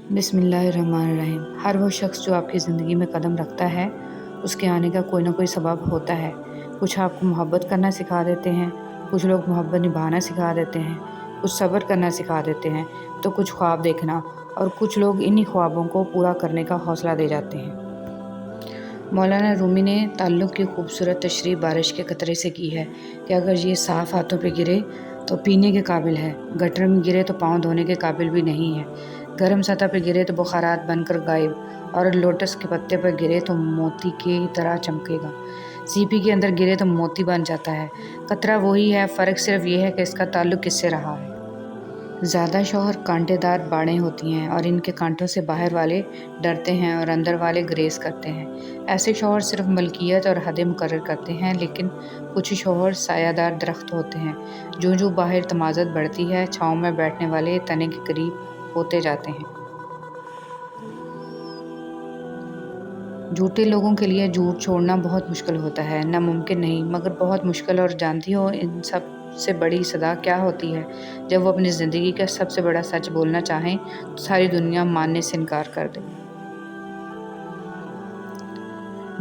بسم اللہ الرحمن الرحیم۔ ہر وہ شخص جو آپ کی زندگی میں قدم رکھتا ہے اس کے آنے کا کوئی نہ کوئی سبب ہوتا ہے۔ کچھ آپ کو محبت کرنا سکھا دیتے ہیں، کچھ لوگ محبت نبھانا سکھا دیتے ہیں، کچھ صبر کرنا سکھا دیتے ہیں، تو کچھ خواب دیکھنا، اور کچھ لوگ انہی خوابوں کو پورا کرنے کا حوصلہ دے جاتے ہیں۔ مولانا رومی نے تعلق کی خوبصورت تشریح بارش کے قطرے سے کی ہے کہ اگر یہ صاف ہاتھوں پہ گرے تو پینے کے قابل ہے، گٹر میں گرے تو پاؤں دھونے کے قابل بھی نہیں ہے، گرم سطح پہ گرے تو بخارات بن کر غائب، اور لوٹس کے پتے پر گرے تو موتی کی طرح چمکے گا۔ سیپی کے اندر گرے تو موتی بن جاتا ہے۔ قطرہ وہی ہے، فرق صرف یہ ہے کہ اس کا تعلق کس سے رہا ہے۔ زیادہ شوہر کانٹے دار باڑیں ہوتی ہیں اور ان کے کانٹوں سے باہر والے ڈرتے ہیں اور اندر والے گریز کرتے ہیں۔ ایسے شوہر صرف ملکیت اور حدیں مقرر کرتے ہیں، لیکن کچھ شوہر سایہ دار درخت ہوتے ہیں۔ جوں جوں باہر تمازت بڑھتی ہے، چھاؤں میں بیٹھنے والے تنے کے قریب ہوتے جاتے ہیں۔ جھوٹے لوگوں کے لیے جھوٹ چھوڑنا بہت مشکل ہوتا ہے، ناممکن نہیں مگر بہت مشکل۔ اور جانتی ہو ان سب سے بڑی سزا کیا ہوتی ہے؟ جب وہ اپنی زندگی کا سب سے بڑا سچ بولنا چاہیں تو ساری دنیا ماننے سے انکار کر دے۔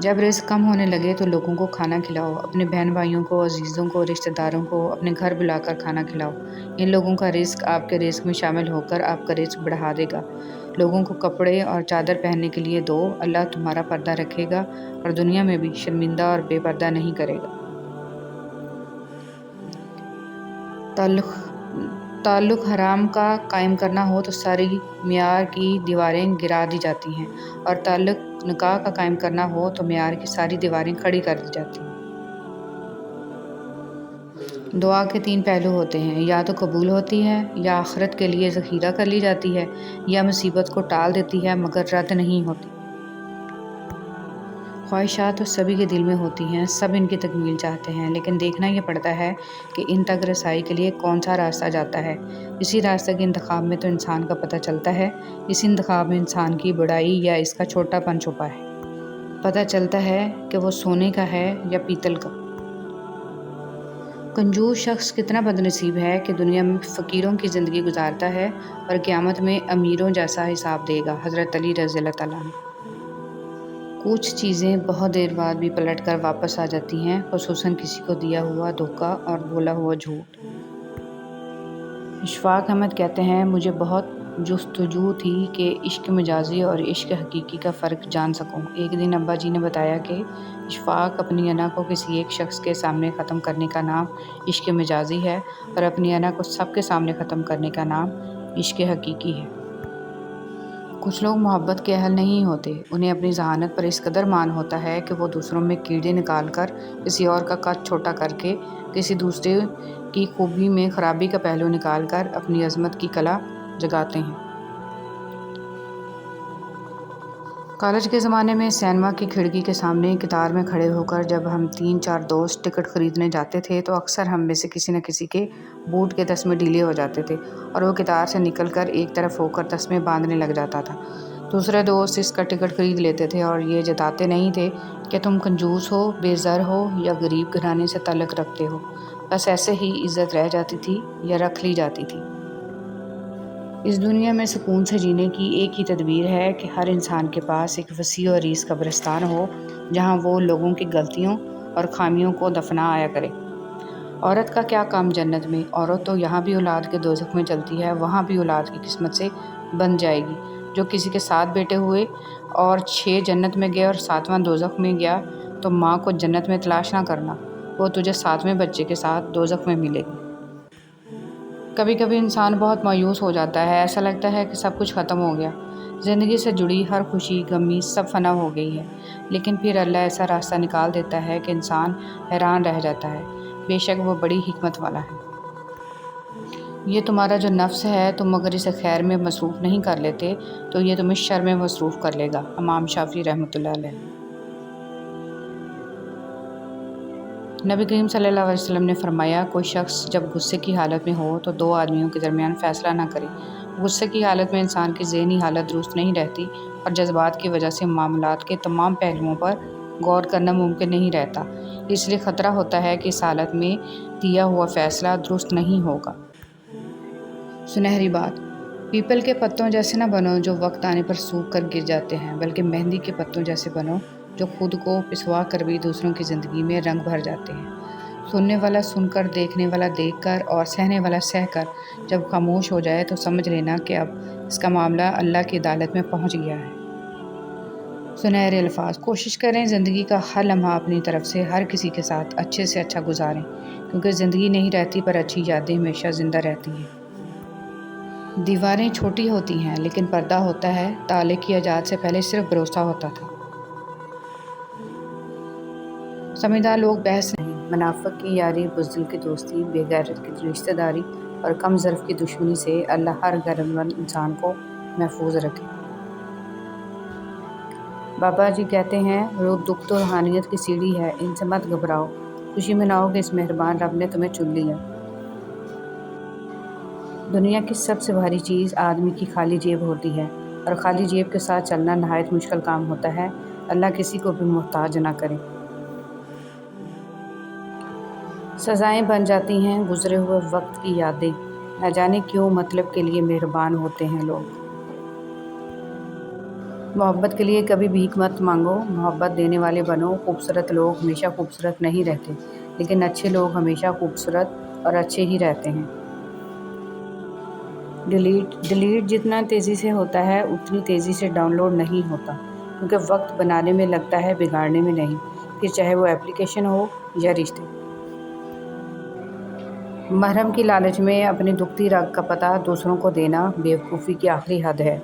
جب رزق کم ہونے لگے تو لوگوں کو کھانا کھلاؤ، اپنے بہن بھائیوں کو، عزیزوں کو، رشتہ داروں کو اپنے گھر بلا کر کھانا کھلاؤ۔ ان لوگوں کا رزق آپ کے رزق میں شامل ہو کر آپ کا رزق بڑھا دے گا۔ لوگوں کو کپڑے اور چادر پہننے کے لیے دو، اللہ تمہارا پردہ رکھے گا اور دنیا میں بھی شرمندہ اور بے پردہ نہیں کرے گا۔ تعلق حرام کا قائم کرنا ہو تو ساری معیار کی دیواریں گرا دی جاتی ہیں، اور تعلق نکاح کا قائم کرنا ہو تو معیار کی ساری دیواریں کھڑی کر دی جاتی ہیں۔ دعا کے 3 پہلو ہوتے ہیں، یا تو قبول ہوتی ہے، یا آخرت کے لیے ذخیرہ کر لی جاتی ہے، یا مصیبت کو ٹال دیتی ہے مگر رد نہیں ہوتی۔ خواہشات تو سبھی کے دل میں ہوتی ہیں، سب ان کی تکمیل چاہتے ہیں، لیکن دیکھنا یہ پڑتا ہے کہ ان تک رسائی کے لیے کون سا راستہ جاتا ہے۔ اسی راستے کے انتخاب میں تو انسان کا پتہ چلتا ہے، اس انتخاب میں انسان کی بڑائی یا اس کا چھوٹا پن چھپا ہے۔ پتہ چلتا ہے کہ وہ سونے کا ہے یا پیتل کا۔ کنجوس شخص کتنا بد نصیب ہے کہ دنیا میں فقیروں کی زندگی گزارتا ہے اور قیامت میں امیروں جیسا حساب دے گا۔ حضرت علی رضی اللہ تعالیٰ عنہ۔ کچھ چیزیں بہت دیر بعد بھی پلٹ کر واپس آ جاتی ہیں، خصوصاً کسی کو دیا ہوا دھوکہ اور بولا ہوا جھوٹ۔ اشفاق احمد کہتے ہیں، مجھے بہت جستجو تھی کہ عشق مجازی اور عشق حقیقی کا فرق جان سکوں۔ ایک دن ابا جی نے بتایا کہ اشفاق اپنی انا کو کسی ایک شخص کے سامنے ختم کرنے کا نام عشق مجازی ہے، اور اپنی انا کو سب کے سامنے ختم کرنے کا نام عشق حقیقی ہے۔ کچھ لوگ محبت کے اہل نہیں ہوتے، انہیں اپنی ذہانت پر اس قدر مان ہوتا ہے کہ وہ دوسروں میں کیڑے نکال کر، کسی اور کا قد چھوٹا کر کے، کسی دوسرے کی خوبی میں خرابی کا پہلو نکال کر اپنی عظمت کی کلا جگاتے ہیں۔ کالج کے زمانے میں سینما کی کھڑکی کے سامنے قطار میں کھڑے ہو کر جب ہم 3-4 دوست ٹکٹ خریدنے جاتے تھے تو اکثر ہم میں سے کسی نہ کسی کے بوٹ کے تسمے ڈھیلے ہو جاتے تھے اور وہ قطار سے نکل کر ایک طرف ہو کر تسمے باندھنے لگ جاتا تھا۔ دوسرے دوست اس کا ٹکٹ خرید لیتے تھے اور یہ جتاتے نہیں تھے کہ تم کنجوس ہو، بے زر ہو یا غریب گھرانے سے تعلق رکھتے ہو، بس ایسے ہی عزت رہ جاتی تھی یا رکھ لی جاتی تھی۔ اس دنیا میں سکون سے جینے کی ایک ہی تدبیر ہے کہ ہر انسان کے پاس ایک وسیع و عریض قبرستان ہو جہاں وہ لوگوں کی غلطیوں اور خامیوں کو دفنا آیا کرے۔ عورت کا کیا کام جنت میں؟ عورت تو یہاں بھی اولاد کے دوزخ میں جلتی ہے، وہاں بھی اولاد کی قسمت سے بن جائے گی۔ جو کسی کے 7 بیٹے ہوئے اور 6 جنت میں گئے اور 7واں دوزخ میں گیا تو ماں کو جنت میں تلاش نہ کرنا، وہ تجھے 7ویں بچے کے ساتھ دوزخ میں ملے گی۔ کبھی کبھی انسان بہت مایوس ہو جاتا ہے، ایسا لگتا ہے کہ سب کچھ ختم ہو گیا، زندگی سے جڑی ہر خوشی غمی سب فنا ہو گئی ہے، لیکن پھر اللہ ایسا راستہ نکال دیتا ہے کہ انسان حیران رہ جاتا ہے۔ بے شک وہ بڑی حکمت والا ہے۔ یہ تمہارا جو نفس ہے، تم اگر اسے خیر میں مصروف نہیں کر لیتے تو یہ تمہیں شر میں مصروف کر لے گا۔ امام شافعی رحمۃ اللہ علیہ۔ نبی کریم صلی اللہ علیہ وسلم نے فرمایا، کوئی شخص جب غصے کی حالت میں ہو تو 2 آدمیوں کے درمیان فیصلہ نہ کرے۔ غصے کی حالت میں انسان کی ذہنی حالت درست نہیں رہتی اور جذبات کی وجہ سے معاملات کے تمام پہلوؤں پر غور کرنا ممکن نہیں رہتا، اس لیے خطرہ ہوتا ہے کہ اس حالت میں دیا ہوا فیصلہ درست نہیں ہوگا۔ سنہری بات پیپل کے پتوں جیسے نہ بنو جو وقت آنے پر سوکھ کر گر جاتے ہیں، بلکہ مہندی کے پتوں جیسے بنو جو خود کو پسوا کر بھی دوسروں کی زندگی میں رنگ بھر جاتے ہیں۔ سننے والا سن کر، دیکھنے والا دیکھ کر اور سہنے والا سہ کر جب خاموش ہو جائے تو سمجھ لینا کہ اب اس کا معاملہ اللہ کی عدالت میں پہنچ گیا ہے۔ سنہرے الفاظ: کوشش کریں زندگی کا ہر لمحہ اپنی طرف سے ہر کسی کے ساتھ اچھے سے اچھا گزاریں، کیونکہ زندگی نہیں رہتی پر اچھی یادیں ہمیشہ زندہ رہتی ہیں۔ دیواریں چھوٹی ہوتی ہیں لیکن پردہ ہوتا ہے، تالے کی ایجاد سے پہلے صرف بھروسہ ہوتا تھا۔ سمجھدار لوگ بحث نہیں، منافق کی یاری، بزدل کی دوستی، بے غیرت کی رشتہ داری اور کم ظرف کی دشمنی سے اللہ ہر غیرت مند انسان کو محفوظ رکھے۔ بابا جی کہتے ہیں، دکھ تو روحانیت کی سیڑھی ہے، ان سے مت گھبراؤ، خوشی مناؤ کہ اس مہربان رب نے تمہیں چن لیا۔ دنیا کی سب سے بھاری چیز آدمی کی خالی جیب ہوتی ہے، اور خالی جیب کے ساتھ چلنا نہایت مشکل کام ہوتا ہے۔ اللہ کسی کو بھی محتاج نہ کرے۔ سزائیں بن جاتی ہیں گزرے ہوئے وقت کی یادیں، نہ جانے کیوں مطلب کے لیے مہربان ہوتے ہیں لوگ۔ محبت کے لیے کبھی بھیک مت مانگو، محبت دینے والے بنو۔ خوبصورت لوگ ہمیشہ خوبصورت نہیں رہتے، لیکن اچھے لوگ ہمیشہ خوبصورت اور اچھے ہی رہتے ہیں۔ ڈیلیٹ جتنا تیزی سے ہوتا ہے اتنی تیزی سے ڈاؤن لوڈ نہیں ہوتا، کیونکہ وقت بنانے میں لگتا ہے، بگاڑنے میں نہیں، پھر چاہے وہ اپلیکیشن ہو یا رشتے۔ محرم کی لالچ میں اپنی دکھتی رگ کا پتہ دوسروں کو دینا بیوقوفی کی آخری حد ہے۔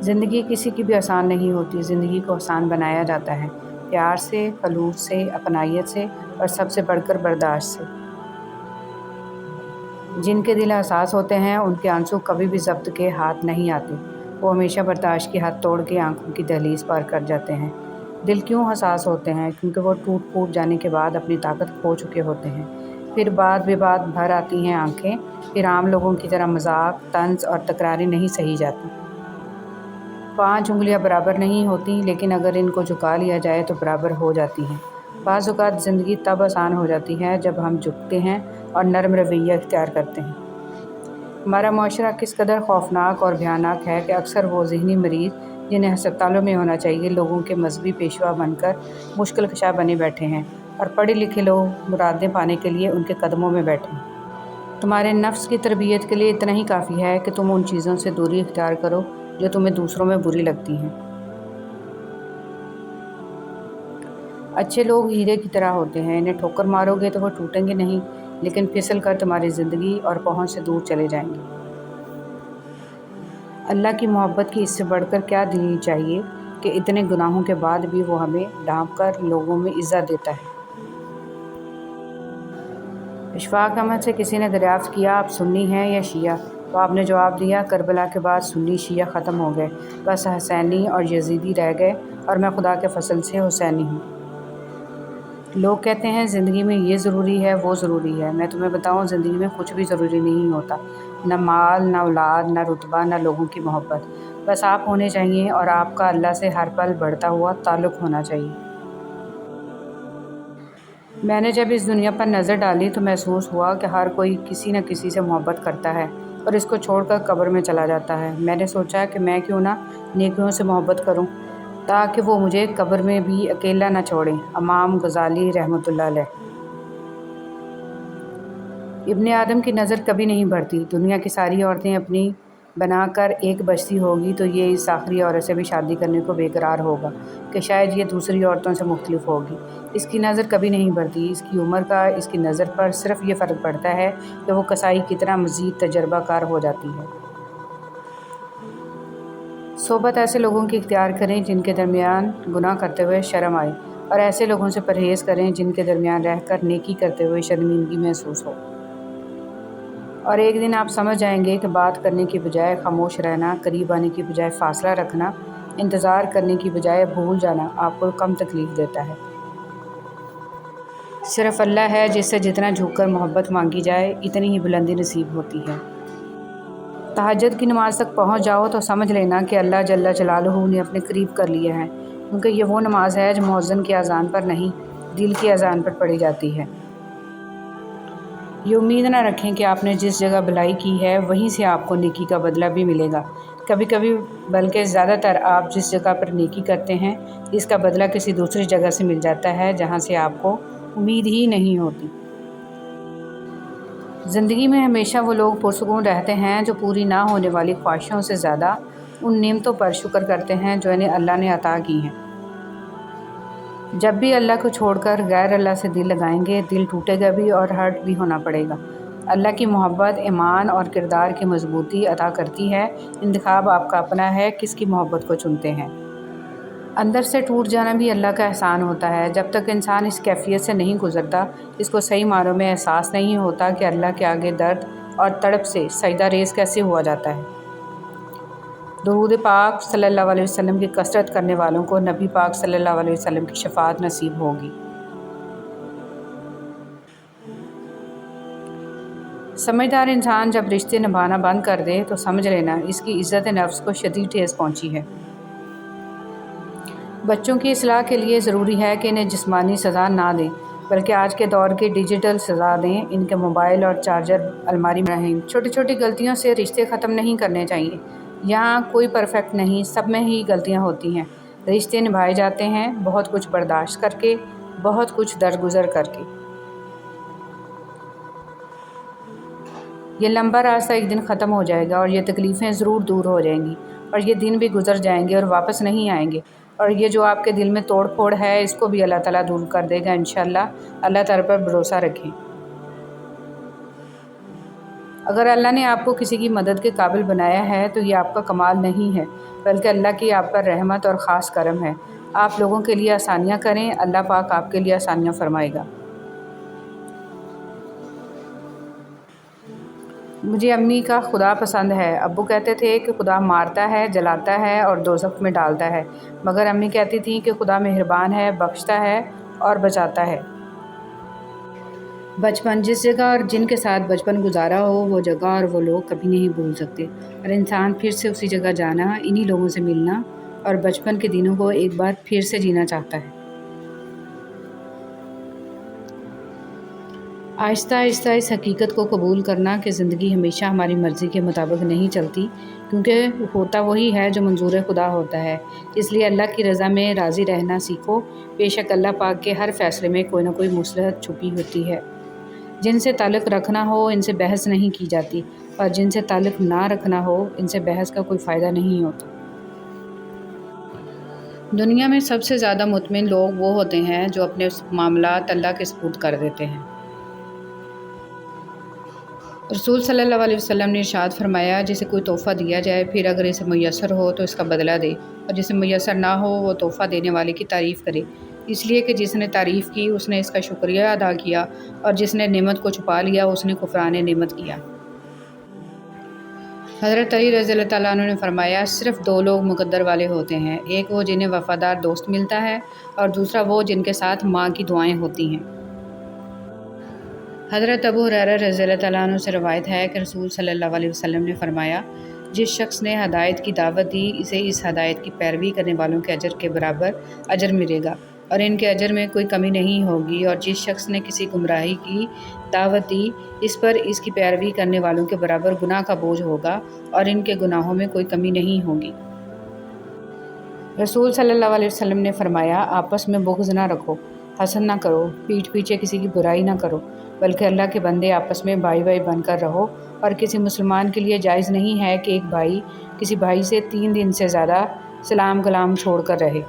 زندگی کسی کی بھی آسان نہیں ہوتی، زندگی کو آسان بنایا جاتا ہے پیار سے، خلوص سے، اپنائیت سے اور سب سے بڑھ کر برداشت سے۔ جن کے دل حساس ہوتے ہیں ان کے آنسو کبھی بھی ضبط کے ہاتھ نہیں آتے، وہ ہمیشہ برداشت کی حد توڑ کے آنکھوں کی دہلیز پار کر جاتے ہیں۔ دل کیوں حساس ہوتے ہیں؟ کیونکہ وہ ٹوٹ پھوٹ جانے کے بعد اپنی طاقت کھو چکے ہوتے ہیں، پھر بات بے بات بھر آتی ہیں آنکھیں، پھر عام لوگوں کی طرح مذاق، طنز اور تکراریں نہیں سہی جاتی۔ 5 انگلیاں برابر نہیں ہوتی، لیکن اگر ان کو جھکا لیا جائے تو برابر ہو جاتی ہیں۔ بعض اوقات زندگی تب آسان ہو جاتی ہے جب ہم جھکتے ہیں اور نرم رویہ اختیار کرتے ہیں۔ ہمارا معاشرہ کس قدر خوفناک اور بھیانک ہے کہ اکثر وہ ذہنی مریض جنہیں ہسپتالوں میں ہونا چاہیے لوگوں کے مذہبی پیشوا بن کر مشکل کشا بنے بیٹھے ہیں، اور پڑھے لکھے لوگ مرادیں پانے کے لیے ان کے قدموں میں بیٹھے ہیں۔ تمہارے نفس کی تربیت کے لیے اتنا ہی کافی ہے کہ تم ان چیزوں سے دوری اختیار کرو جو تمہیں دوسروں میں بری لگتی ہیں۔ اچھے لوگ ہیرے کی طرح ہوتے ہیں، انہیں ٹھوکر مارو گے تو وہ ٹوٹیں گے نہیں، لیکن پھسل کر تمہاری زندگی اور پہنچ سے دور چلے جائیں گے۔ اللہ کی محبت کی اس سے بڑھ کر کیا دلیل چاہیے کہ اتنے گناہوں کے بعد بھی وہ ہمیں ڈھانپ کر لوگوں میں عزت دیتا ہے۔ اشفاق احمد سے کسی نے دریافت کیا، آپ سنی ہیں یا شیعہ؟ تو آپ نے جواب دیا، کربلا کے بعد سنی شیعہ ختم ہو گئے، بس حسینی اور یزیدی رہ گئے، اور میں خدا کے فضل سے حسینی ہوں۔ لوگ کہتے ہیں زندگی میں یہ ضروری ہے، وہ ضروری ہے۔ میں تمہیں بتاؤں، زندگی میں کچھ بھی ضروری نہیں ہوتا، نہ مال، نہ اولاد، نہ رتبہ، نہ لوگوں کی محبت، بس آپ ہونے چاہیے، اور آپ کا اللہ سے ہر پل بڑھتا ہوا تعلق ہونا چاہیے۔ میں نے جب اس دنیا پر نظر ڈالی تو محسوس ہوا کہ ہر کوئی کسی نہ کسی سے محبت کرتا ہے اور اس کو چھوڑ کر قبر میں چلا جاتا ہے۔ میں نے سوچا کہ میں کیوں نہ نیکیوں سے محبت کروں تاکہ وہ مجھے قبر میں بھی اکیلا نہ چھوڑیں۔ امام غزالی رحمۃ اللہ علیہ۔ ابن آدم کی نظر کبھی نہیں بڑھتی، دنیا کی ساری عورتیں اپنی بنا کر ایک بچتی ہوگی تو یہ اس آخری عورت سے بھی شادی کرنے کو بے قرار ہوگا کہ شاید یہ دوسری عورتوں سے مختلف ہوگی۔ اس کی نظر کبھی نہیں بڑھتی، اس کی عمر کا اس کی نظر پر صرف یہ فرق پڑتا ہے کہ وہ کسائی کی طرح مزید تجربہ کار ہو جاتی ہے۔ صحبت ایسے لوگوں کی اختیار کریں جن کے درمیان گناہ کرتے ہوئے شرم آئے، اور ایسے لوگوں سے پرہیز کریں جن کے درمیان رہ کر نیکی کرتے ہوئے شرمندگی محسوس ہو۔ اور ایک دن آپ سمجھ جائیں گے کہ بات کرنے کی بجائے خاموش رہنا، قریب آنے کی بجائے فاصلہ رکھنا، انتظار کرنے کی بجائے بھول جانا آپ کو کم تکلیف دیتا ہے۔ صرف اللہ ہے جس سے جتنا جھک کر محبت مانگی جائے اتنی ہی بلندی نصیب ہوتی ہے۔ تہجد کی نماز تک پہنچ جاؤ تو سمجھ لینا کہ اللہ جل جلالہ نے اپنے قریب کر لیا ہے، کیونکہ یہ وہ نماز ہے جو مؤذن کی اذان پر نہیں، دل کی اذان پر پڑھی جاتی ہے۔ یہ امید نہ رکھیں کہ آپ نے جس جگہ بھلائی کی ہے وہیں سے آپ کو نیکی کا بدلہ بھی ملے گا، کبھی کبھی بلکہ زیادہ تر آپ جس جگہ پر نیکی کرتے ہیں اس کا بدلہ کسی دوسری جگہ سے مل جاتا ہے جہاں سے آپ کو امید ہی نہیں ہوتی۔ زندگی میں ہمیشہ وہ لوگ پرسکون رہتے ہیں جو پوری نہ ہونے والی خواہشوں سے زیادہ ان نعمتوں پر شکر کرتے ہیں جو انہیں اللہ نے عطا کی ہیں۔ جب بھی اللہ کو چھوڑ کر غیر اللہ سے دل لگائیں گے، دل ٹوٹے گا بھی اور ہرٹ بھی ہونا پڑے گا۔ اللہ کی محبت ایمان اور کردار کی مضبوطی عطا کرتی ہے۔ انتخاب آپ کا اپنا ہے، کس کی محبت کو چنتے ہیں۔ اندر سے ٹوٹ جانا بھی اللہ کا احسان ہوتا ہے۔ جب تک انسان اس کیفیت سے نہیں گزرتا، اس کو صحیح معنوں میں احساس نہیں ہوتا کہ اللہ کے آگے درد اور تڑپ سے سجدہ ریز کیسے ہوا جاتا ہے۔ درود پاک صلی اللہ علیہ وسلم کی کثرت کرنے والوں کو نبی پاک صلی اللہ علیہ وسلم کی شفاعت نصیب ہوگی۔ سمجھدار انسان جب رشتے نبھانا بند کر دے تو سمجھ لینا اس کی عزت نفس کو شدید ٹھیس پہنچی ہے۔ بچوں کی اصلاح کے لیے ضروری ہے کہ انہیں جسمانی سزا نہ دیں، بلکہ آج کے دور کی ڈیجیٹل سزا دیں۔ ان کے موبائل اور چارجر الماری میں رہیں۔ چھوٹی چھوٹی غلطیوں سے رشتے ختم نہیں کرنے چاہیے۔ یہاں کوئی پرفیکٹ نہیں، سب میں ہی غلطیاں ہوتی ہیں۔ رشتے نبھائے جاتے ہیں بہت کچھ برداشت کر کے، بہت کچھ درگزر کر کے۔ یہ لمبا راستہ ایک دن ختم ہو جائے گا اور یہ تکلیفیں ضرور دور ہو جائیں گی، اور یہ دن بھی گزر جائیں گے اور واپس نہیں آئیں گے، اور یہ جو آپ کے دل میں توڑ پھوڑ ہے اس کو بھی اللہ تعالیٰ دور کر دے گا انشاءاللہ۔ اللہ تعالیٰ پر بھروسہ رکھیں۔ اگر اللہ نے آپ کو کسی کی مدد کے قابل بنایا ہے تو یہ آپ کا کمال نہیں ہے، بلکہ اللہ کی آپ پر رحمت اور خاص کرم ہے۔ آپ لوگوں کے لیے آسانیاں کریں، اللہ پاک آپ کے لیے آسانیاں فرمائے گا۔ مجھے امی کا خدا پسند ہے۔ ابو کہتے تھے کہ خدا مارتا ہے، جلاتا ہے اور دوزخ میں ڈالتا ہے، مگر امی کہتی تھیں کہ خدا مہربان ہے، بخشتا ہے اور بچاتا ہے۔ بچپن، جس جگہ اور جن کے ساتھ بچپن گزارا ہو وہ جگہ اور وہ لوگ کبھی نہیں بھول سکتے، اور انسان پھر سے اسی جگہ جانا، انہی لوگوں سے ملنا اور بچپن کے دنوں کو ایک بار پھر سے جینا چاہتا ہے۔ آہستہ آہستہ اس حقیقت کو قبول کرنا کہ زندگی ہمیشہ ہماری مرضی کے مطابق نہیں چلتی، کیونکہ ہوتا وہی ہے جو منظور خدا ہوتا ہے۔ اس لیے اللہ کی رضا میں راضی رہنا سیکھو۔ بے شک اللہ پاک کے ہر فیصلے میں کوئی نہ کوئی مصلحت چھپی ہوتی ہے۔ جن سے تعلق رکھنا ہو ان سے بحث نہیں کی جاتی، اور جن سے تعلق نہ رکھنا ہو ان سے بحث کا کوئی فائدہ نہیں ہوتا۔ دنیا میں سب سے زیادہ مطمئن لوگ وہ ہوتے ہیں جو اپنے معاملات اللہ کے سپرد کر دیتے ہیں۔ رسول صلی اللہ علیہ وسلم نے ارشاد فرمایا، جسے کوئی تحفہ دیا جائے پھر اگر اسے میسر ہو تو اس کا بدلہ دے، اور جسے میسر نہ ہو وہ تحفہ دینے والے کی تعریف کرے، اس لیے کہ جس نے تعریف کی اس نے اس کا شکریہ ادا کیا، اور جس نے نعمت کو چھپا لیا اس نے کفران نعمت کیا۔ حضرت علی رضی اللہ تعالیٰ عنہ نے فرمایا، صرف دو لوگ مقدر والے ہوتے ہیں، ایک وہ جنہیں وفادار دوست ملتا ہے، اور دوسرا وہ جن کے ساتھ ماں کی دعائیں ہوتی ہیں۔ حضرت ابو ہریرہ رضی اللہ تعالیٰ عنہ سے روایت ہے کہ رسول صلی اللہ علیہ وسلم نے فرمایا، جس شخص نے ہدایت کی دعوت دی اسے اس ہدایت کی پیروی کرنے والوں کے اجر کے برابر اجر ملے گا، اور ان کے اجر میں کوئی کمی نہیں ہوگی، اور جس شخص نے کسی گمراہی کی دعوت دی اس پر اس کی پیروی کرنے والوں کے برابر گناہ کا بوجھ ہوگا، اور ان کے گناہوں میں کوئی کمی نہیں ہوگی۔ رسول صلی اللہ علیہ وسلم نے فرمایا، آپس میں بغض نہ رکھو، حسد نہ کرو، پیٹھ پیچھے کسی کی برائی نہ کرو، بلکہ اللہ کے بندے آپس میں بھائی بھائی بن کر رہو، اور کسی مسلمان کے لیے جائز نہیں ہے کہ ایک بھائی کسی بھائی سے 3 دن سے زیادہ سلام کلام چھوڑ کر رہے۔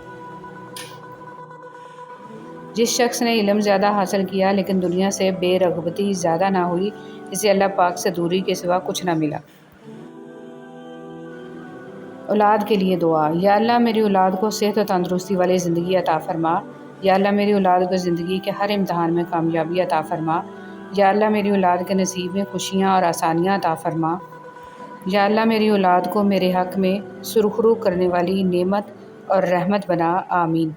جس شخص نے علم زیادہ حاصل کیا لیکن دنیا سے بے رغبتی زیادہ نہ ہوئی، اسے اللہ پاک سے دوری کے سوا کچھ نہ ملا۔ اولاد کے لیے دعا۔ یا اللہ میری اولاد کو صحت و تندرستی والی زندگی عطا فرما۔ یا اللہ میری اولاد کو زندگی کے ہر امتحان میں کامیابی عطا فرما۔ یا اللہ میری اولاد کے نصیب میں خوشیاں اور آسانیاں عطا فرما۔ یا اللہ میری اولاد کو میرے حق میں سرخرو کرنے والی نعمت اور رحمت بنا، آمین۔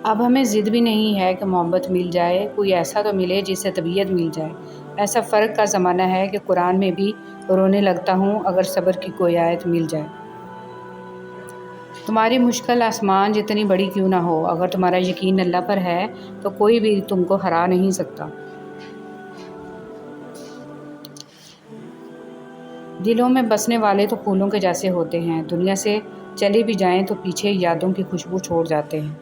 اب ہمیں ضد بھی نہیں ہے کہ محبت مل جائے، کوئی ایسا تو ملے جس سے طبیعت مل جائے۔ ایسا فرق کا زمانہ ہے کہ قرآن میں بھی رونے لگتا ہوں اگر صبر کی کوئی آیت مل جائے۔ تمہاری مشکل آسمان جتنی بڑی کیوں نہ ہو، اگر تمہارا یقین اللہ پر ہے تو کوئی بھی تم کو ہرا نہیں سکتا۔ دلوں میں بسنے والے تو پھولوں کے جیسے ہوتے ہیں، دنیا سے چلے بھی جائیں تو پیچھے یادوں کی خوشبو چھوڑ جاتے ہیں۔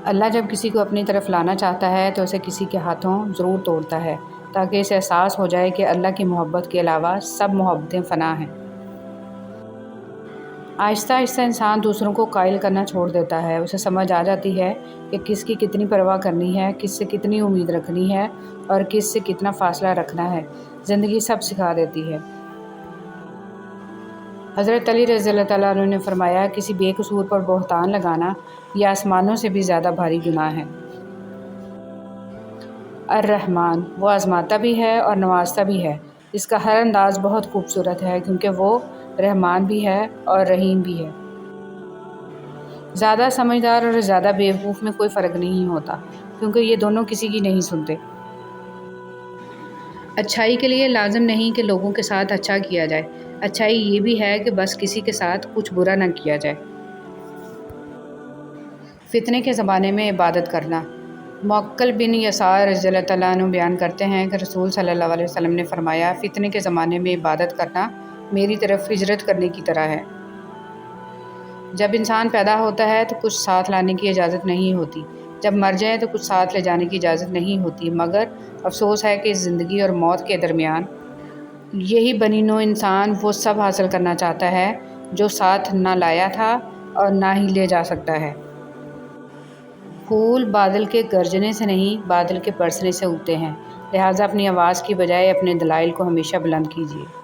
اللہ جب کسی کو اپنی طرف لانا چاہتا ہے تو اسے کسی کے ہاتھوں ضرور توڑتا ہے، تاکہ اسے احساس ہو جائے کہ اللہ کی محبت کے علاوہ سب محبتیں فنا ہیں۔ آہستہ آہستہ انسان دوسروں کو قائل کرنا چھوڑ دیتا ہے، اسے سمجھ آ جاتی ہے کہ کس کی کتنی پرواہ کرنی ہے، کس سے کتنی امید رکھنی ہے اور کس سے کتنا فاصلہ رکھنا ہے۔ زندگی سب سکھا دیتی ہے۔ حضرت علی رضی اللہ تعالیٰ عنہ نے فرمایا، کسی بے قصور پر بہتان لگانا یہ آسمانوں سے بھی زیادہ بھاری گناہ ہے۔ الرحمن، وہ آزماتا بھی ہے اور نوازتا بھی ہے۔ اس کا ہر انداز بہت خوبصورت ہے کیونکہ وہ رحمان بھی ہے اور رحیم بھی ہے۔ زیادہ سمجھدار اور زیادہ بیوقوف میں کوئی فرق نہیں ہوتا، کیونکہ یہ دونوں کسی کی نہیں سنتے۔ اچھائی کے لیے لازم نہیں کہ لوگوں کے ساتھ اچھا کیا جائے، اچھائی یہ بھی ہے کہ بس کسی کے ساتھ کچھ برا نہ کیا جائے۔ فتنے کے زمانے میں عبادت کرنا۔ معقل بن یسار رضی اللہ تعالیٰ عنہ بیان کرتے ہیں کہ رسول صلی اللہ علیہ وسلم نے فرمایا، فتنے کے زمانے میں عبادت کرنا میری طرف ہجرت کرنے کی طرح ہے۔ جب انسان پیدا ہوتا ہے تو کچھ ساتھ لانے کی اجازت نہیں ہوتی، جب مر جائے تو کچھ ساتھ لے جانے کی اجازت نہیں ہوتی، مگر افسوس ہے کہ زندگی اور موت کے درمیان یہی بنی نوع انسان وہ سب حاصل کرنا چاہتا ہے جو ساتھ نہ لایا تھا اور نہ ہی لے جا سکتا ہے۔ پھول بادل کے گرجنے سے نہیں، بادل کے برسنے سے اگتے ہیں، لہٰذا اپنی آواز کی بجائے اپنے دلائل کو ہمیشہ بلند کیجیے۔